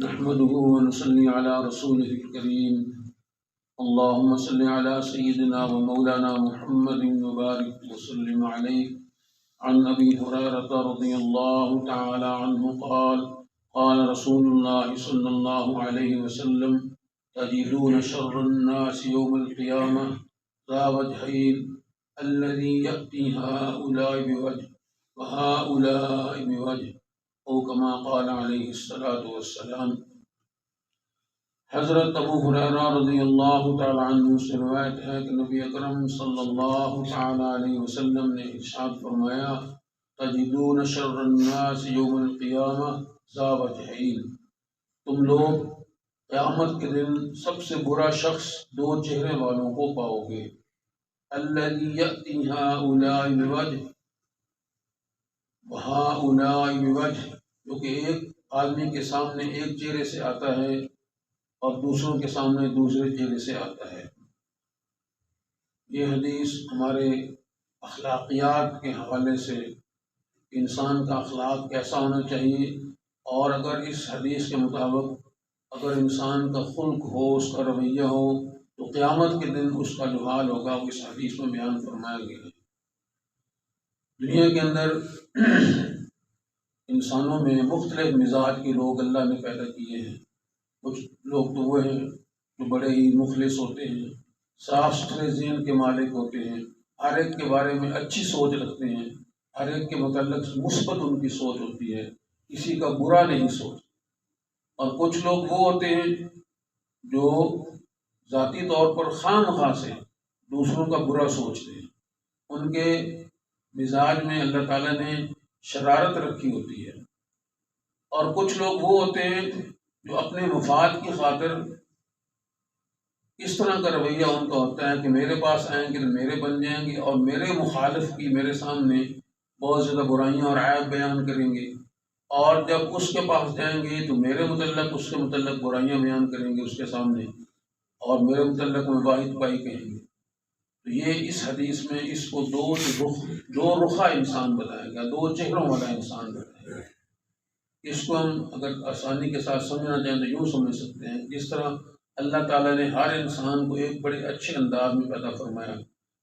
نحمده ونصلي على رسوله الكريم اللهم صل على سيدنا ومولانا محمد وبارك وسلم عليه عن أبي هريرة رضي الله تعالى عنه قال قال رسول الله صلى الله عليه وسلم تجدون شر الناس يوم القيامة ذا وجهين الذي يأتي هؤلاء بوجه وهؤلاء بوجه او کما قال علیہ الصلوۃ والسلام۔ حضرت ابو ہریرہ رضی اللہ تعالی عنہ سے روایت ہے کہ نبی اکرم صلی اللہ تعالی علیہ وسلم نے ارشاد فرمایا تجدون شر الناس یوم القیامہ ذا وجہین، تم لوگ قیامت کے دن سب سے برا شخص دو چہرے والوں کو پاؤ گے، الذی یأتی ہؤلاء بوجہ وہؤلاء بوجہ، جو کہ ایک آدمی کے سامنے ایک چہرے سے آتا ہے اور دوسروں کے سامنے دوسرے چہرے سے آتا ہے۔ یہ حدیث ہمارے اخلاقیات کے حوالے سے انسان کا اخلاق کیسا ہونا چاہیے، اور اگر اس حدیث کے مطابق اگر انسان کا خلق ہو، اس کا رویہ ہو، تو قیامت کے دن اس کا جو حال ہوگا وہ اس حدیث میں بیان فرمایا گیا ہے۔ دنیا کے اندر انسانوں میں مختلف مزاج کے لوگ اللہ نے پیدا کیے ہیں۔ کچھ لوگ تو وہ ہیں جو بڑے ہی مخلص ہوتے ہیں، صاف ستھرے ذہن کے مالک ہوتے ہیں، ہر ایک کے بارے میں اچھی سوچ رکھتے ہیں، ہر ایک کے متعلق مثبت ان کی سوچ ہوتی ہے، کسی کا برا نہیں سوچ۔ اور کچھ لوگ وہ ہوتے ہیں جو ذاتی طور پر خواہ مخواہ سے دوسروں کا برا سوچتے ہیں، ان کے مزاج میں اللہ تعالیٰ نے شرارت رکھی ہوتی ہے۔ اور کچھ لوگ وہ ہوتے ہیں جو اپنے مفاد کی خاطر اس طرح کا رویہ ان کا ہوتا ہے کہ میرے پاس آئیں گے تو میرے بن جائیں گے، اور میرے مخالف کی میرے سامنے بہت زیادہ برائیاں اور عیب بیان کریں گے، اور جب اس کے پاس جائیں گے تو میرے متعلق اس کے متعلق برائیاں بیان کریں گے اس کے سامنے، اور میرے متعلق میں واحد پائی کہیں گے۔ تو یہ اس حدیث میں اس کو دو رخا انسان بتایا گیا، دو چہروں والا انسان بتایا گیا۔ اس کو ہم اگر آسانی کے ساتھ سمجھنا چاہیں تو یوں سمجھ سکتے ہیں، جس طرح اللہ تعالیٰ نے ہر انسان کو ایک بڑے اچھے انداز میں پیدا فرمایا،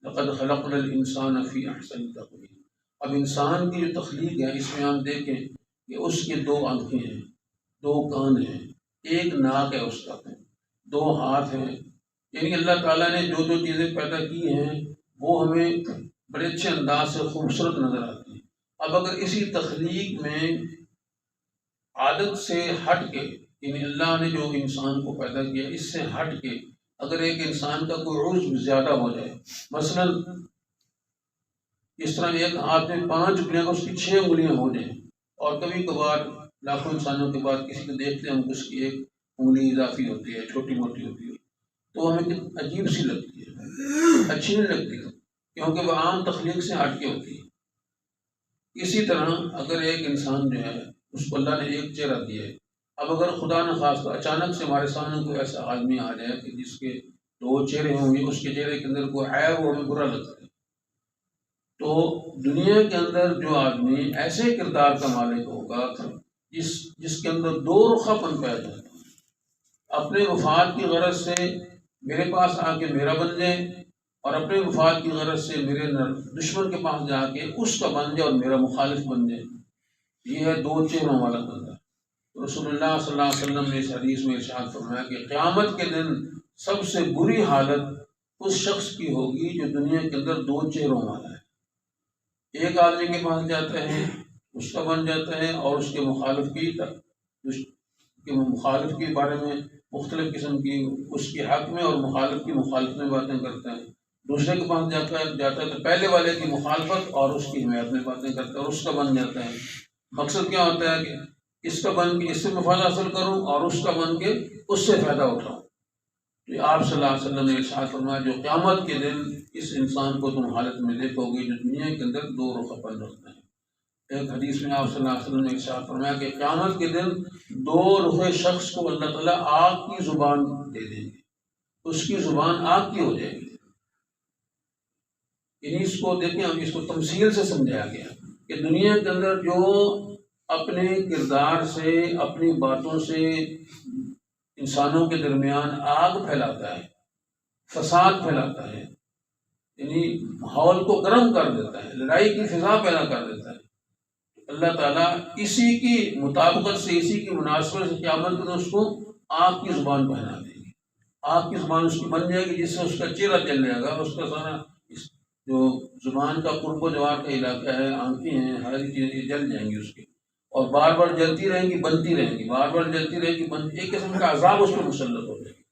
لقد خلقنا الانسان فی احسن تقویم۔ اب انسان کی جو تخلیق ہے اس میں ہم دیکھیں کہ اس کے دو آنکھیں ہیں، دو کان ہیں، ایک ناک ہے اس کا، دو ہاتھ ہیں، یعنی اللہ تعالیٰ نے جو چیزیں پیدا کی ہیں وہ ہمیں بڑے اچھے انداز سے خوبصورت نظر آتی ہیں۔ اب اگر اسی تخلیق میں عادت سے ہٹ کے، یعنی اللہ نے جو انسان کو پیدا کیا اس سے ہٹ کے اگر ایک انسان کا کوئی عضو زیادہ ہو جائے، مثلا اس طرح ایک ہاتھ میں 5 انگلیاں اس کی 6 انگلیاں ہو جائیں، اور کبھی کبھار لاکھوں انسانوں کے بعد کسی کو دیکھتے ہیں ہم اس کی ایک انگلی اضافی ہوتی ہے، چھوٹی موٹی ہوتی ہے، تو ہمیں عجیب سی لگتی ہے، اچھی نہیں لگتی، کیونکہ وہ عام تخلیق سے ہٹ کے ہوتی ہے۔ اسی طرح اگر ایک انسان جو ہے اس کو اللہ نے ایک چہرہ دیا ہے، اب اگر خدا نخواستہ اچانک سے ہمارے سامنے کوئی ایسا آدمی آ جائے کہ جس کے 2 چہرے ہوں گے، اس کے چہرے کے اندر کوئی عیب ہو، ہمیں برا لگتا ہے، تو دنیا کے اندر جو آدمی ایسے کردار کا مالک ہوگا جس کے اندر 2 رخا پن پایا جاتا ہے، اپنے مفاد کی غرض سے میرے پاس آ کے میرا بن جائے، اور اپنے مفاد کی غرض سے میرے دشمن کے پاس جا کے اس کا بن جائے اور میرا مخالف بن جائے، یہ ہے 2 چہروں والا بندہ۔ رسول اللہ صلی اللہ علیہ وسلم نے اس حدیث میں ارشاد فرمایا کہ قیامت کے دن سب سے بری حالت اس شخص کی ہوگی جو دنیا کے اندر 2 چہروں والا ہے، ایک آدمی کے پاس جاتا ہے اس کا بن جاتا ہے، اور اس کے مخالف کے بارے میں مختلف قسم کی اس کے حق میں اور مخالف کی مخالفت میں باتیں کرتا ہے، دوسرے کے پاس جاتا ہے تو پہلے والے کی مخالفت اور اس کی حمایت میں باتیں کرتا ہے اور اس کا بن جاتا ہے۔ مقصد کیا ہوتا ہے کہ اس کا بن کے اس سے مفاد حاصل کروں اور اس کا بن کے اس سے فائدہ اٹھاؤں۔ تو آپ صلی اللہ علیہ وسلم نے ارشاد فرمایا جو قیامت کے دن اس انسان کو تم حالت میں دیکھو گے جو دنیا کے اندر 2 رخا پن رکھتا ہے۔ ایک حدیث میں آپ صلی اللہ علیہ وسلم نے ارشاد فرمایا کہ قیامت کے دن 2 رخے شخص کو اللہ تعالیٰ آگ کی زبان دے دیں گے، اس کی زبان آگ کی ہو جائے گی۔ یعنی اس کو دیکھیں، ہم اس کو تمثیل سے سمجھایا گیا کہ دنیا کے اندر جو اپنے کردار سے، اپنی باتوں سے انسانوں کے درمیان آگ پھیلاتا ہے، فساد پھیلاتا ہے، یعنی ماحول کو گرم کر دیتا ہے، لڑائی کی فضا پیدا کر دیتا ہے۔ اللہ تعالیٰ اسی کی مطابقت سے، اسی کی مناسبت سے قیامت میں اس کو آگ کی زبان پہنا دیں گے۔ آگ کی زبان اس کی بن جائے گی، جس سے اس کا چہرہ جل جائے گا، اس کا سارا جو زبان کا قرب و جوار کا علاقہ ہے، آنکھیں ہیں، ہر چیزیں جل جائیں گی اس کی، اور بار بار جلتی رہیں گی، بنتی رہیں گی، بار بار جلتی رہے گی، ایک قسم کا عذاب اس پر مسلط ہو جائے گا۔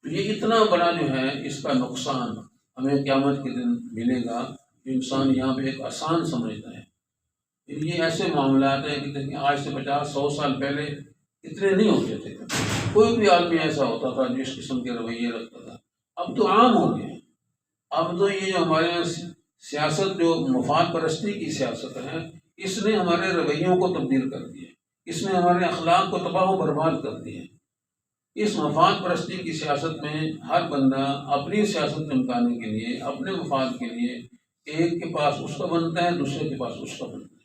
تو یہ اتنا بڑا جو ہے اس کا نقصان ہمیں قیامت کے دن ملے گا، جو انسان یہاں پہ ایک آسان سمجھتا ہے۔ یہ ایسے معاملات ہیں کہ دیکھیں آج سے 50-100 سال پہلے اتنے نہیں ہوتے تھے، کوئی بھی آدمی ایسا ہوتا تھا جو اس قسم کے رویے رکھتا تھا، اب تو عام ہو گئے۔ اب تو یہ جو ہمارے یہاں سیاست، جو مفاد پرستی کی سیاست ہے، اس نے ہمارے رویوں کو تبدیل کر دیا، اس نے ہمارے اخلاق کو تباہ و برباد کر دیا۔ اس مفاد پرستی کی سیاست میں ہر بندہ اپنی سیاست چمکانے کے لیے، اپنے مفاد کے لیے، ایک کے پاس اس کا بنتا ہے، دوسرے کے پاس اس کا بنتا ہے۔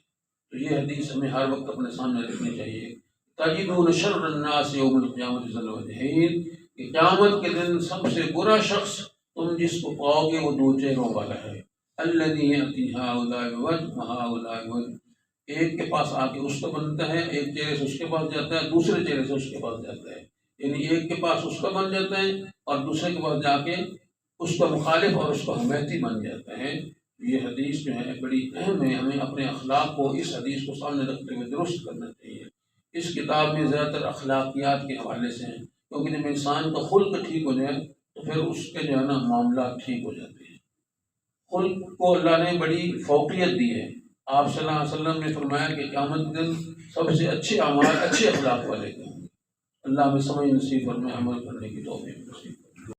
تو یہ حدیث ہمیں ہر وقت اپنے سامنے رکھنی چاہیے۔ تجدون شر الناس یوم القیامت ذی الوجہین، کہ قیامت کے دن سب سے برا شخص تم جس کو پاؤ گے وہ دو چہروں والا ہے۔ الذی یأتی ہؤلاء بوجہ وہؤلاء بوجہ، ایک کے پاس آ کے اس کا بنتا ہے، ایک چہرے سے اس کے پاس جاتا ہے، دوسرے چہرے سے اس کے پاس جاتا ہے، یعنی ایک کے پاس اس کا بن جاتا ہے اور دوسرے کے پاس جا کے اس کا مخالف اور اس کا حمیتی بن جاتا ہے۔ یہ حدیث جو ہے بڑی اہم ہے، ہمیں اپنے اخلاق کو اس حدیث کو سامنے رکھتے ہوئے درست کرنا چاہیے۔ اس کتاب میں زیادہ تر اخلاقیات کے حوالے سے ہیں، کیونکہ جب انسان کا خلق ٹھیک ہو جائے تو پھر اس کے جو ہے نا معاملات ٹھیک ہو جاتے ہیں۔ خلق کو اللہ نے بڑی فوقیت دی ہے۔ آپ صلی اللہ علیہ وسلم نے فرمایا کہ قیامت کے دن سب سے اچھے اعمال اچھے اخلاق والے کے ہوں گے۔ اللہ ہمیں سمجھ نصیب فرمائے، عمل کرنے کی توفیق نصیب فرمائے۔